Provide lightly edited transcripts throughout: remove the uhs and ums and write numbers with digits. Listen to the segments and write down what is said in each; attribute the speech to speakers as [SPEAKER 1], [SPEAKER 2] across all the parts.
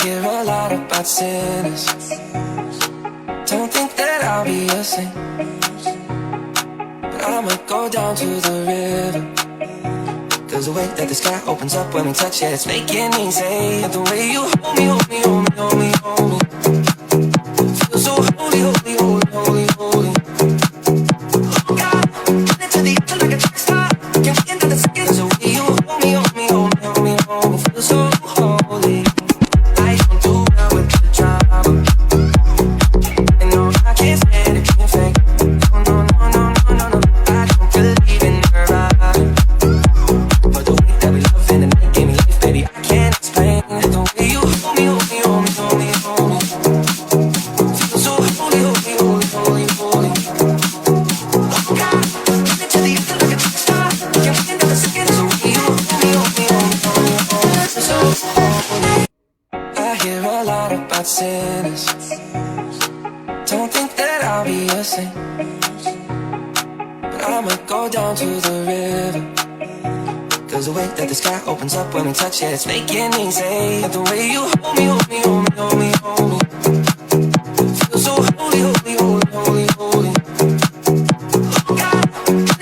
[SPEAKER 1] hear a lot about sinners. Don't think that I'll be a saint, but I'ma go down to the river. Cause the way that the sky opens up when we touch it, it's making me say, the way you hold me, hold me, hold me, hold me, hold me, feel so holy, holy, holy, holy, holy. Oh God, into the edge like a track star. Can't get into the second. Cause the way you hold me, hold me, hold me, hold me, hold me, feel so holy. I don't do well with the drama, and no, I can't stand it being fake. No, no, no, no, no, no, no. I don't believe in her body, but the way that we love in the night gave me life, baby. I can't explain the way you hold me, hold me, hold me, hold me, hold me, feel so holy, holy, holy, holy, holy. Oh God, into the edge like a track star. Can't get into the second. The way you hold me, hold me, hold me, hold me, hold me, feel so holy. I hear a lot about sinners. Don't think that I'll be a saint, but I'ma go down to the river. Cause the way that the sky opens up when we touch it, it's making me say, the way you hold me, hold me, hold me, hold me, hold me, feel so holy, holy, holy, holy, holy. Oh God,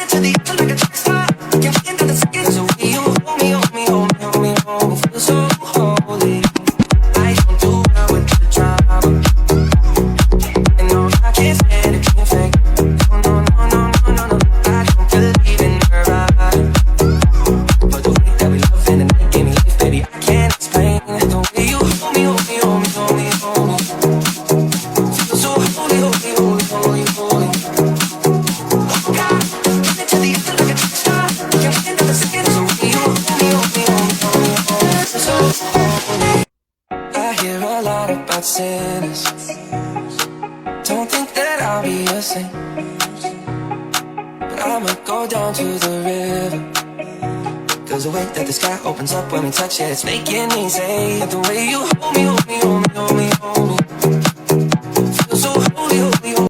[SPEAKER 1] into the edge like a track star. Can't get into the second. Cause the way you hold me, hold me, hold me, hold me, hold me, feel so holy. I don't do well with the drama, and no, I can't stand it being fake. No, no, no, no, no, no, no. I don't believe in her body, but the way that we love in the night gave me life, baby. I can't explain the way you hold me, hold me, hold me, hold me, hold me, feel so holy, holy, holy, holy, holy. Oh God, into the edge like a track star. Can't get into the second. The way you hold me, hold me, hold me, hold me, hold me, feel so holy. I hear a lot about sinners. Don't think that I'll be a saint, but I'ma go down to the river. Cause the way that the sky opens up when we touch it, it's making me say, the way you hold me, hold me, hold me, hold me, hold me,